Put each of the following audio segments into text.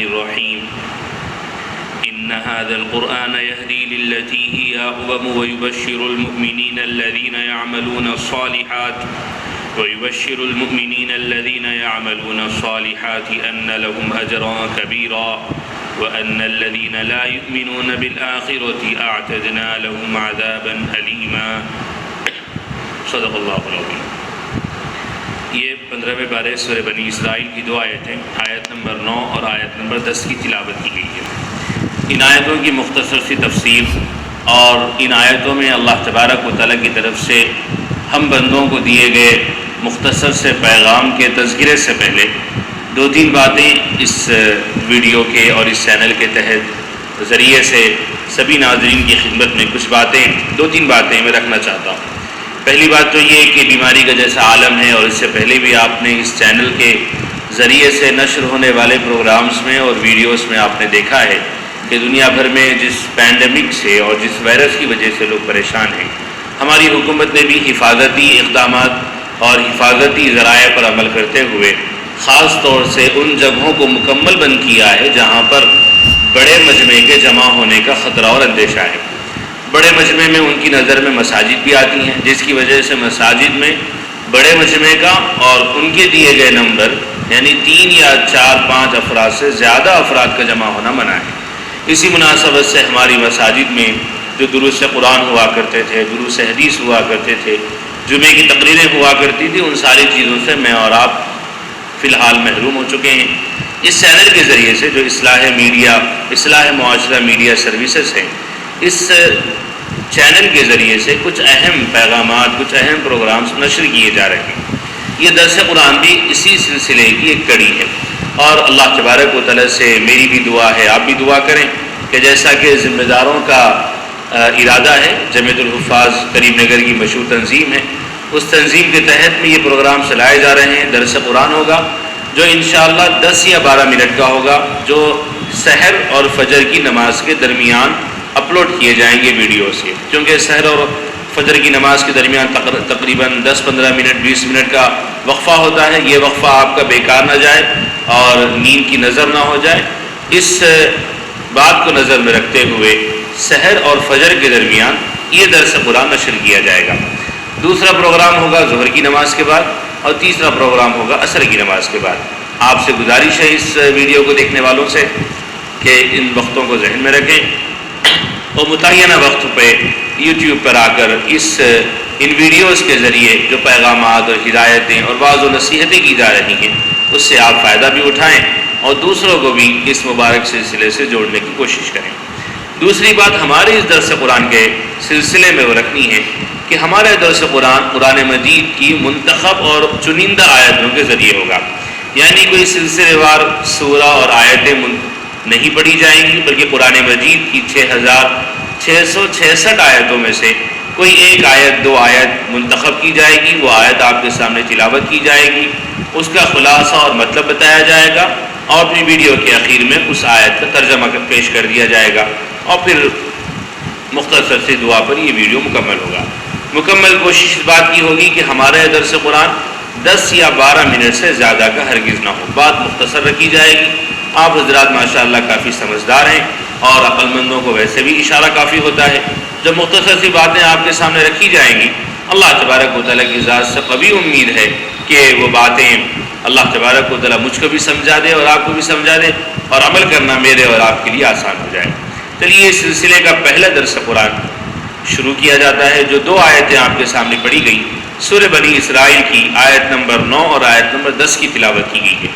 الرحيم إن هذا القرآن يهدي للتي هي أقوم ويبشر المؤمنين الذين يعملون الصالحات أن لهم أجرا كبيرا وأن الذين لا يؤمنون بالآخرة أعتدنا لهم عذابا أليما صدق اللہ العظیم۔ یہ 15ویں پارے سورہ بنی اسرائیل کی 2 آیتیں آیت نمبر 9 اور آیت نمبر 10 کی تلاوت کی گئی ہے۔ ان آیتوں کی مختصر سی تفسیر اور ان آیتوں میں اللہ تبارک و تعالیٰ کی طرف سے ہم بندوں کو دیے گئے مختصر سے پیغام کے تذکرے سے پہلے 2-3 باتیں اس ویڈیو کے اور اس چینل کے تحت ذریعے سے سبھی ناظرین کی خدمت میں کچھ باتیں 2-3 باتیں میں رکھنا چاہتا ہوں۔ پہلی بات تو یہ کہ بیماری کا جیسا عالم ہے، اور اس سے پہلے بھی آپ نے اس چینل کے ذریعے سے نشر ہونے والے پروگرامز میں اور ویڈیوز میں آپ نے دیکھا ہے کہ دنیا بھر میں جس پینڈیمک سے اور جس وائرس کی وجہ سے لوگ پریشان ہیں، ہماری حکومت نے بھی حفاظتی اقدامات اور حفاظتی ذرائع پر عمل کرتے ہوئے خاص طور سے ان جگہوں کو مکمل بند کیا ہے جہاں پر بڑے مجمع کے جمع ہونے کا خطرہ اور اندیشہ ہے۔ بڑے مجمع میں ان کی نظر میں مساجد بھی آتی ہیں، جس کی وجہ سے مساجد میں بڑے مجمع کا اور ان کے دیے گئے نمبر یعنی 3 یا 4-5 افراد سے زیادہ افراد کا جمع ہونا منع ہے۔ اسی مناسبت سے ہماری مساجد میں جو دروس قرآن ہوا کرتے تھے، دروس حدیث ہوا کرتے تھے، جمعے کی تقریریں ہوا کرتی تھی، ان ساری چیزوں سے میں اور آپ فی الحال محروم ہو چکے ہیں۔ اس چینل کے ذریعے سے جو اصلاح معاشرہ میڈیا سروسز ہے، اس چینل کے ذریعے سے کچھ اہم پیغامات، کچھ اہم پروگرامز نشر کیے جا رہے ہیں۔ یہ درس قرآن بھی اسی سلسلے کی ایک کڑی ہے، اور اللہ تبارک و تعالیٰ سے میری بھی دعا ہے، آپ بھی دعا کریں کہ جیسا کہ ذمہ داروں کا ارادہ ہے، جمیعۃ الحفاظ کریم نگر کی مشہور تنظیم ہے، اس تنظیم کے تحت میں یہ پروگرام چلائے جا رہے ہیں۔ درس قرآن ہوگا جو انشاءاللہ 10 یا 12 منٹ کا ہوگا، جو سحر اور فجر کی نماز کے درمیان اپلوڈ کیے جائیں گے ویڈیو سے، کیونکہ سحر اور فجر کی نماز کے درمیان تقریباً 10-15 منٹ 20 منٹ کا وقفہ ہوتا ہے۔ یہ وقفہ آپ کا بیکار نہ جائے اور نیند کی نظر نہ ہو جائے، اس بات کو نظر میں رکھتے ہوئے سحر اور فجر کے درمیان یہ درس قرآن نشر کیا جائے گا۔ دوسرا پروگرام ہوگا ظہر کی نماز کے بعد، اور تیسرا پروگرام ہوگا عصر کی نماز کے بعد۔ آپ سے گزارش ہے اس ویڈیو کو دیکھنے والوں سے کہ ان وقتوں کو ذہن میں رکھیں اور متعینہ وقت پہ یوٹیوب پر آ کر ان ویڈیوز کے ذریعے جو پیغامات اور ہدایتیں اور بعض و نصیحتیں کی جا رہی ہیں، اس سے آپ فائدہ بھی اٹھائیں اور دوسروں کو بھی اس مبارک سلسلے سے جوڑنے کی کوشش کریں۔ دوسری بات ہمارے اس درس قرآن کے سلسلے میں وہ رکھنی ہے کہ ہمارا درس قرآن مجید کی منتخب اور چنندہ آیتوں کے ذریعے ہوگا، یعنی کوئی سلسلے وار سورہ اور آیتیں نہیں پڑھی جائیں گی، بلکہ قرآن مجید کی 6666 آیتوں میں سے کوئی ایک آیت 2 آیت منتخب کی جائے گی، وہ آیت آپ کے سامنے تلاوت کی جائے گی، اس کا خلاصہ اور مطلب بتایا جائے گا، اور اپنی ویڈیو کے آخر میں اس آیت کا ترجمہ پیش کر دیا جائے گا، اور پھر مختصر سے دعا پر یہ ویڈیو مکمل ہوگا۔ مکمل کوشش اس بات کی ہوگی کہ ہمارا درس قرآن 10 یا 12 منٹ سے زیادہ کا ہرگز نہ ہو، بات مختصر رکھی جائے گی۔ آپ حضرات ماشاءاللہ کافی سمجھدار ہیں، اور عقل مندوں کو ویسے بھی اشارہ کافی ہوتا ہے۔ جب مختصر سی باتیں آپ کے سامنے رکھی جائیں گی، اللہ تبارک و تعالیٰ کی ذات سے قوی امید ہے کہ وہ باتیں اللہ تبارک و تعالیٰ مجھ کو بھی سمجھا دے اور آپ کو بھی سمجھا دے، اور عمل کرنا میرے اور آپ کے لیے آسان ہو جائے۔ چلیے اس سلسلے کا پہلا درس قرآن شروع کیا جاتا ہے، جو 2 آیتیں آپ کے سامنے پڑھی گئی، سورہ بنی اسرائیل کی آیت نمبر 9 اور آیت نمبر 10 کی تلاوت کی گئی ہے۔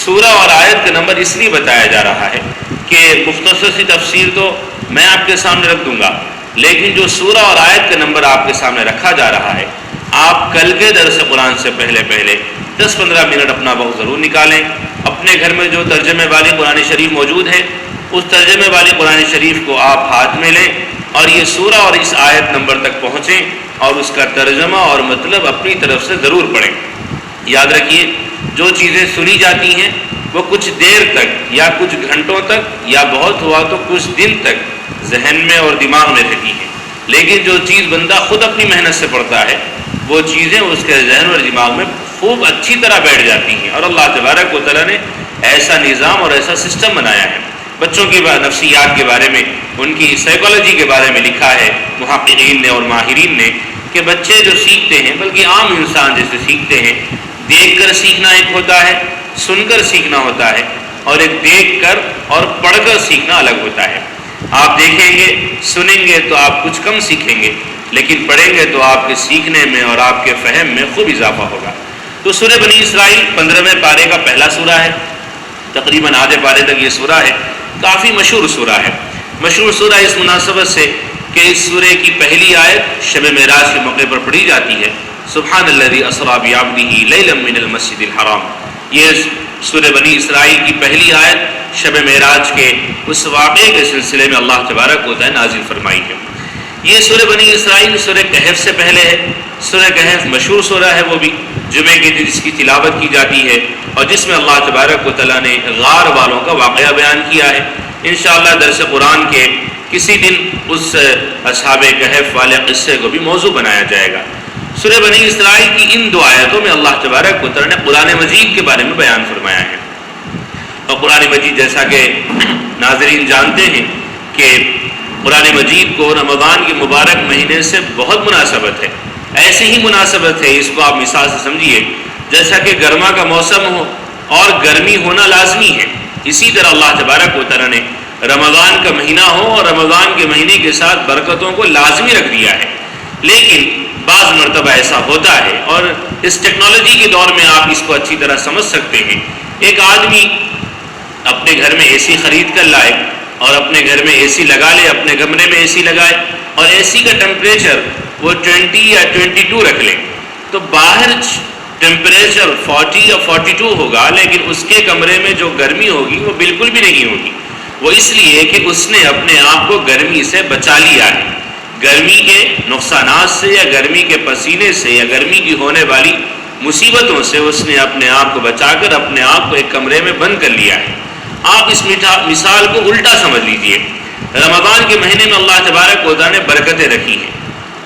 سورہ اور آیت کا نمبر اس لیے بتایا جا رہا ہے کہ مختصر سی تفسیر تو میں آپ کے سامنے رکھ دوں گا، لیکن جو سورہ اور آیت کا نمبر آپ کے سامنے رکھا جا رہا ہے، آپ کل کے درس قرآن سے پہلے 10-15 منٹ اپنا وقت ضرور نکالیں۔ اپنے گھر میں جو ترجمے والی قرآن شریف موجود ہے، اس ترجمے والی قرآن شریف کو آپ ہاتھ میں لیں اور یہ سورہ اور اس آیت نمبر تک پہنچیں، اور اس کا ترجمہ اور مطلب اپنی طرف سے ضرور پڑھیں۔ یاد رکھیے، جو چیزیں سنی جاتی ہیں وہ کچھ دیر تک یا کچھ گھنٹوں تک یا بہت ہوا تو کچھ دن تک ذہن میں اور دماغ میں رہتی ہیں، لیکن جو چیز بندہ خود اپنی محنت سے پڑھتا ہے، وہ چیزیں اس کے ذہن اور دماغ میں خوب اچھی طرح بیٹھ جاتی ہیں، اور اللہ تبارک و تعالیٰ نے ایسا نظام اور ایسا سسٹم بنایا ہے۔ بچوں کی نفسیات کے بارے میں، ان کی سائیکالوجی کے بارے میں لکھا ہے محققین نے اور ماہرین نے کہ بچے جو سیکھتے ہیں، بلکہ عام انسان جیسے سیکھتے ہیں، دیکھ کر سیکھنا ایک ہوتا ہے، سن کر سیکھنا ہوتا ہے، اور ایک دیکھ کر اور پڑھ کر سیکھنا الگ ہوتا ہے۔ آپ دیکھیں گے، سنیں گے تو آپ کچھ کم سیکھیں گے، لیکن پڑھیں گے تو آپ کے سیکھنے میں اور آپ کے فہم میں خوب اضافہ ہوگا۔ تو سورہ بنی اسرائیل 15ویں پارے کا پہلا سورہ ہے، تقریباً آدھے پارے تک یہ سورہ ہے، کافی مشہور سورہ ہے۔ مشہور سورہ اس مناسبت سے کہ اس سورہ کی پہلی آیت شب معراج کے موقع پر پڑھی جاتی ہے، سبحان الذی اسری بعبدہ لیلا من المسجد الحرام۔ یہ سورہ بنی اسرائیل کی پہلی آیت شب معراج کے اس واقعے کے سلسلے میں اللہ تبارک و تعالی نازل فرمائی ہے۔ یہ سورہ بنی اسرائیل سورہ کہف سے پہلے ہے۔ سورہ کہف مشہور سورہ ہے، وہ بھی جمعے کے دن اس کی تلاوت کی جاتی ہے، اور جس میں اللہ تبارک و تعالیٰ نے غار والوں کا واقعہ بیان کیا ہے۔ انشاءاللہ درس قرآن کے کسی دن اس اصحاب کہف والے قصے کو بھی موضوع بنایا جائے گا۔ سورہ بنی اسرائیل کی ان دو آیتوں میں اللہ تبارک و تعالیٰ نے قرآن مجید کے بارے میں بیان فرمایا ہے۔ اور قرآن مجید جیسا کہ ناظرین جانتے ہیں کہ قرآن مجید کو رمضان کے مبارک مہینے سے بہت مناسبت ہے۔ ایسی ہی مناسبت ہے، اس کو آپ مثال سے سمجھیے، جیسا کہ گرما کا موسم ہو اور گرمی ہونا لازمی ہے، اسی طرح اللہ تبارک و تعالیٰ نے رمضان کا مہینہ ہو اور رمضان کے مہینے کے ساتھ برکتوں کو لازمی رکھ دیا ہے۔ لیکن بعض مرتبہ ایسا ہوتا ہے، اور اس ٹیکنالوجی کے دور میں آپ اس کو اچھی طرح سمجھ سکتے ہیں۔ ایک آدمی اپنے گھر میں اے سی خرید کر لائے اور اپنے گھر میں اے سی لگا لے، اپنے کمرے میں اے سی لگائے، اور اے سی کا ٹیمپریچر وہ 20 یا 22 رکھ لے، تو باہر ٹیمپریچر 40 یا 42 ہوگا، لیکن اس کے کمرے میں جو گرمی ہوگی وہ بالکل بھی نہیں ہوگی۔ وہ اس لیے کہ اس نے اپنے آپ کو گرمی سے بچا لیا ہے، گرمی کے نقصانات سے یا گرمی کے پسینے سے یا گرمی کی ہونے والی مصیبتوں سے اس نے اپنے آپ کو بچا کر اپنے آپ کو ایک کمرے میں بند کر لیا ہے۔ آپ اس مثال کو الٹا سمجھ لیجئے۔ رمضان کے مہینے میں اللہ تبارک و تعالیٰ نے برکتیں رکھی ہیں،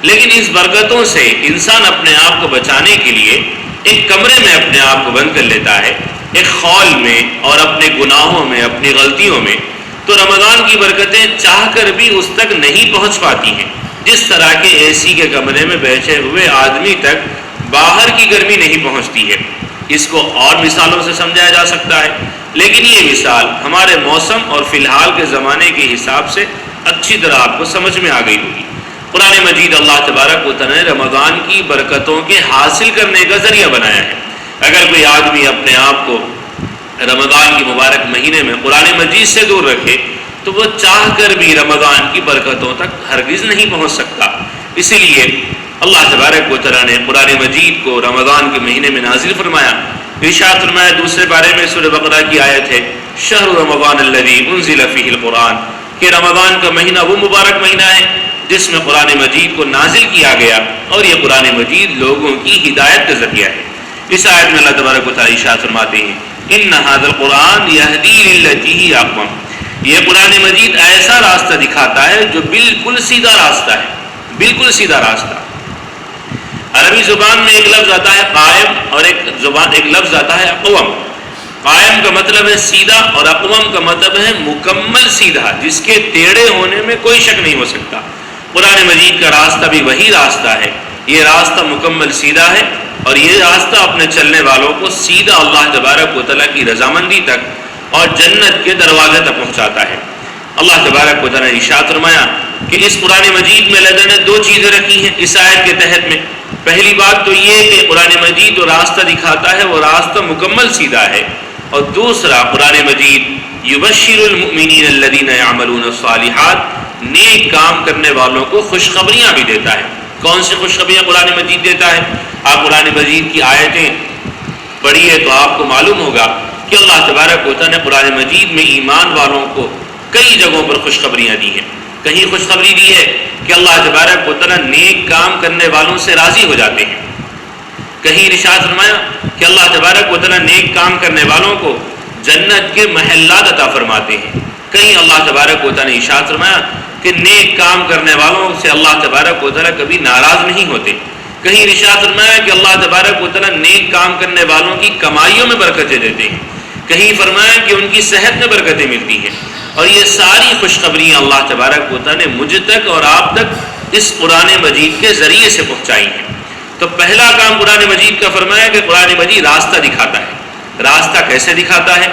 لیکن اس برکتوں سے انسان اپنے آپ کو بچانے کے لیے ایک کمرے میں اپنے آپ کو بند کر لیتا ہے، ایک خول میں اور اپنے گناہوں میں، اپنی غلطیوں میں۔ تو رمضان کی برکتیں چاہ کر بھی اس تک نہیں پہنچ پاتی ہیں، جس طرح کے اے سی کے کمرے میں بیٹھے ہوئے آدمی تک باہر کی گرمی نہیں پہنچتی ہے۔ اس کو اور مثالوں سے سمجھایا جا سکتا ہے، لیکن یہ مثال ہمارے موسم اور فی الحال کے زمانے کے حساب سے اچھی طرح آپ کو سمجھ میں آ گئی ہوگی۔ قرآن مجید اللہ تبارک و تعالیٰ نے رمضان کی برکتوں کے حاصل کرنے کا ذریعہ بنایا ہے۔ اگر کوئی آدمی اپنے آپ کو رمضان کے مبارک مہینے میں قرآن مجید سے دور رکھے تو وہ چاہ کر بھی رمضان کی برکتوں تک ہرگز نہیں پہنچ سکتا۔ اسی لیے اللہ تبارک و تعالیٰ نے قرآن مجید کو رمضان کے مہینے میں نازل فرمایا۔ ارشاد فرمایا دوسرے بارے میں، سورہ بقرہ کی آیت ہے، شہر رمضان الذی انزل فیہ القرآن، کہ رمضان کا مہینہ وہ مبارک مہینہ ہے جس میں قرآن مجید کو نازل کیا گیا، اور یہ قرآن مجید لوگوں کی ہدایت کا ذریعہ ہے۔ اس آیت میں اللہ تبارک و تعالیٰ ارشاد فرماتے ہیں، ان ھذا القرآن یہدی للتی ہی اقوم، یہ قرآن مجید ایسا راستہ دکھاتا ہے جو بالکل سیدھا راستہ ہے، بالکل سیدھا راستہ۔ عربی زبان میں ایک لفظ آتا ہے قائم، اور ایک لفظ آتا ہے اقوم۔ قائم کا مطلب ہے سیدھا، اور اقوم کا مطلب ہے مکمل سیدھا، جس کے ٹیڑھے ہونے میں کوئی شک نہیں ہو سکتا۔ قرآن مجید کا راستہ بھی وہی راستہ ہے، یہ راستہ مکمل سیدھا ہے، اور یہ راستہ اپنے چلنے والوں کو سیدھا اللہ تبارک و تعالیٰ کی رضامندی تک اور جنت کے دروازے تک پہنچاتا ہے۔ اللہ تبارک و تعالیٰ نے ارشاد فرمایا کہ اس قرآن مجید میں اللہ نے دو چیزیں رکھی ہیں اس آیت کے تحت میں۔ پہلی بات تو یہ کہ قرآن مجید جو راستہ دکھاتا ہے وہ راستہ مکمل سیدھا ہے، اور دوسرا قرآن مجید یبشر المؤمنین الذین یعملون الصالحات، نیک کام کرنے والوں کو خوشخبریاں بھی دیتا ہے۔ کون سی خوشخبریاں قرآن مجید دیتا ہے؟ آپ قرآن مجید کی آیتیں پڑھیے تو آپ کو معلوم ہوگا کہ اللہ تبارک و تعالیٰ نے قرآن مجید میں ایمان والوں کو کئی جگہوں پر خوشخبریاں دی ہیں۔ کہیں خوشخبری دی ہے کہ اللہ تبارک و تعالیٰ نیک کام کرنے والوں سے راضی ہو جاتے ہیں، کہیں ارشاد فرمایا کہ اللہ تبارک و تعالیٰ نیک کام کرنے والوں کو جنت کے محلات عطا فرماتے ہیں، کہیں اللہ تبارک و تعالیٰ نے ارشاد فرمایا کہ نیک کام کرنے والوں سے اللہ تبارک و تعالیٰ کبھی ناراض نہیں ہوتے، کہیں ارشاد فرمایا کہ اللہ تبارک و تعالیٰ نیک کام کرنے والوں کی کمائیوں میں برکتیں دیتے ہیں، کہیں فرمایا کہ ان کی صحت میں برکتیں ملتی ہیں. اور یہ ساری خوشخبریاں اللہ تبارک و تعالیٰ نے مجھ تک اور آپ تک اس قرآن مجید کے ذریعے سے پہنچائی ہیں. تو پہلا کام قرآن مجید کا فرمایا کہ قرآن مجید راستہ دکھاتا ہے. راستہ کیسے دکھاتا ہے؟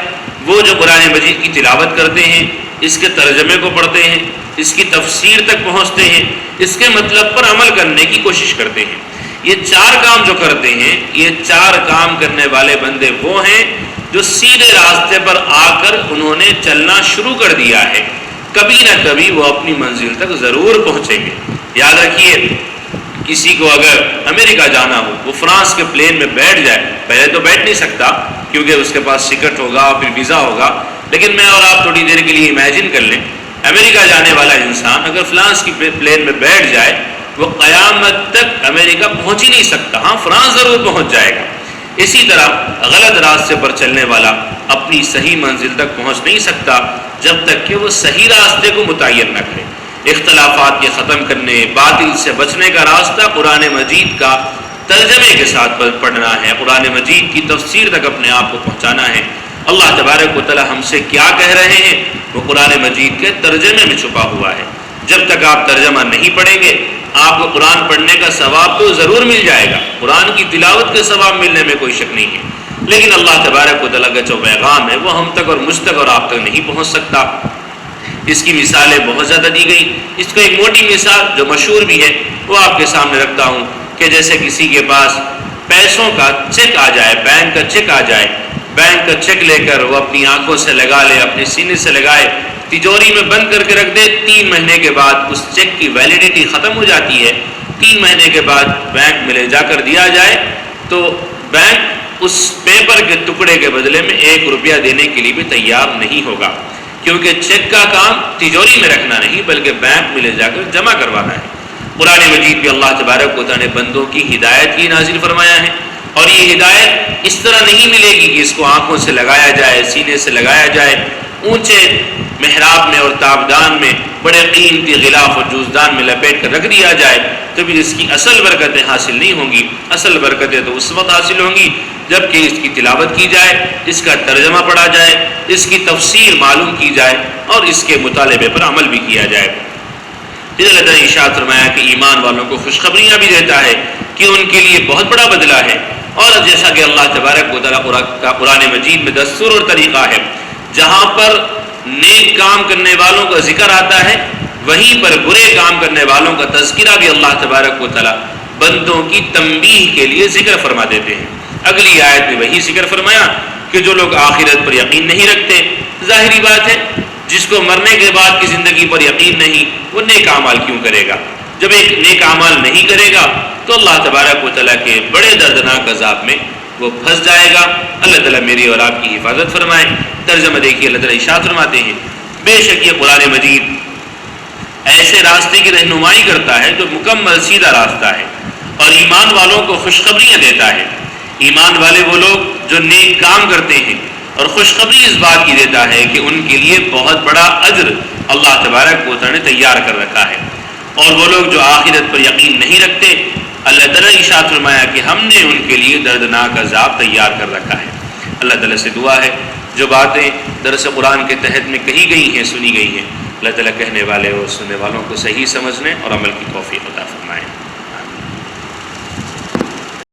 وہ جو قرآن مجید کی تلاوت کرتے ہیں، اس کے ترجمے کو پڑھتے ہیں، اس کی تفسیر تک پہنچتے ہیں، اس کے مطلب پر عمل کرنے کی کوشش کرتے ہیں. یہ 4 کام جو کرتے ہیں، یہ 4 کام کرنے والے بندے وہ ہیں جو سیدھے راستے پر آ کر انہوں نے چلنا شروع کر دیا ہے. کبھی نہ کبھی وہ اپنی منزل تک ضرور پہنچیں گے. یاد رکھیے، کسی کو اگر امریکہ جانا ہو، وہ فرانس کے پلین میں بیٹھ جائے، پہلے تو بیٹھ نہیں سکتا کیونکہ اس کے پاس ٹکٹ ہوگا، پھر ویزا ہوگا. لیکن میں اور آپ تھوڑی دیر کے لیے امیجن کر لیں، امریکہ جانے والا انسان اگر فرانس کی پلین میں بیٹھ جائے، وہ قیامت تک امریکہ پہنچ ہی نہیں سکتا. ہاں، فرانس ضرور پہنچ جائے گا. اسی طرح غلط راستے پر چلنے والا اپنی صحیح منزل تک پہنچ نہیں سکتا جب تک کہ وہ صحیح راستے کو متعین نہ کرے. اختلافات کے ختم کرنے، باطل سے بچنے کا راستہ قرآن مجید کا ترجمے کے ساتھ پڑھنا ہے، قرآن مجید کی تفسیر تک اپنے آپ کو پہنچانا ہے. اللہ تبارک و تعالی ہم سے کیا کہہ رہے ہیں وہ قرآن مجید کے ترجمے میں چھپا ہوا ہے. جب تک آپ ترجمہ نہیں پڑھیں گے، آپ کو قرآن پڑھنے کا ثواب تو ضرور مل جائے گا، قرآن کی تلاوت کے ثواب ملنے میں کوئی شک نہیں ہے، لیکن اللہ تبارک و تعالیٰ کا جو پیغام ہے وہ ہم تک اور مجھ تک اور آپ تک نہیں پہنچ سکتا. اس کی مثالیں بہت زیادہ دی گئی. اس کو ایک موٹی مثال جو مشہور بھی ہے وہ آپ کے سامنے رکھتا ہوں کہ جیسے کسی کے پاس پیسوں کا چیک آ جائے، بینک کا چیک آ جائے، بینک کا چیک لے کر وہ اپنی آنکھوں سے لگا لے، اپنے سینے سے لگائے، تجوری میں بند کر کے رکھ دے. 3 مہینے کے بعد اس چیک کی ویلیڈیٹی ختم ہو جاتی ہے. 3 مہینے کے بعد بینک میں لے جا کر دیا جائے تو بینک اس پیپر کے ٹکڑے کے بدلے میں 1 روپیہ دینے کے لیے بھی تیار نہیں ہوگا، کیونکہ چیک کا کام تجوری میں رکھنا نہیں بلکہ بینک میں لے جا کر جمع کروانا ہے. قرآن مجید بھی اللہ تبارک و تعالیٰ نے بندوں کی ہدایت کی نازل فرمایا ہے، اور یہ ہدایت اس طرح نہیں ملے گی کہ اس کو آنکھوں سے لگایا جائے، سینے سے لگایا جائے، اونچے محراب میں اور تابدان میں بڑے قیمتی غلاف اور جوزدان میں لپیٹ کر رکھ دیا جائے تو بھی اس کی اصل برکتیں حاصل نہیں ہوں گی. اصل برکتیں تو اس وقت حاصل ہوں گی جب کہ اس کی تلاوت کی جائے، اس کا ترجمہ پڑھا جائے، اس کی تفسیر معلوم کی جائے اور اس کے مطالبے پر عمل بھی کیا جائے. پھر اللہ تعالیٰ نے ارشاد فرمایا کہ ایمان والوں کو خوشخبریاں بھی دیتا ہے کہ ان کے لیے بہت بڑا بدلہ ہے. اور جیسا کہ اللہ تبارک و تعالیٰ کا قرآن مجید میں دستور اور طریقہ ہے، جہاں پر نیک کام کرنے والوں کا ذکر آتا ہے وہیں پر برے کام کرنے والوں کا تذکرہ بھی اللہ تبارک و تعالیٰ بندوں کی تنبیہ کے لیے ذکر فرما دیتے ہیں. اگلی آیت میں وہی ذکر فرمایا کہ جو لوگ آخرت پر یقین نہیں رکھتے، ظاہری بات ہے جس کو مرنے کے بعد کی زندگی پر یقین نہیں، وہ نیک اعمال کیوں کرے گا؟ جب ایک نیک اعمال نہیں کرے گا تو اللہ تبارک و تعالیٰ کے بڑے دردناک عذاب میں وہ پھنس جائے گا. اللہ تعالیٰ میری اور آپ کی حفاظت فرمائے. ترجمہ دیکھیے، اللہ تعالیٰ ارشاد فرماتے ہیں بے شک یہ قرآن مجید ایسے راستے کی رہنمائی کرتا ہے جو مکمل سیدھا راستہ ہے اور ایمان والوں کو خوشخبریاں دیتا ہے. ایمان والے وہ لوگ جو نیک کام کرتے ہیں اور خوشخبری اس بات کی دیتا ہے کہ ان کے لیے بہت بڑا اجر اللہ تبارک و تعالیٰ نے تیار کر رکھا ہے. اور وہ لوگ جو آخرت پر یقین نہیں رکھتے، اللہ تعالیٰ نے ارشاد فرمایا کہ ہم نے ان کے لیے دردناک عذاب تیار کر رکھا ہے. اللہ تعالیٰ سے دعا ہے جو باتیں درس قرآن کے تحت میں کہی گئی ہیں، سنی گئی ہیں، اللہ تعالیٰ کہنے والے اور سننے والوں کو صحیح سمجھنے اور عمل کی توفیق عطا فرمائے.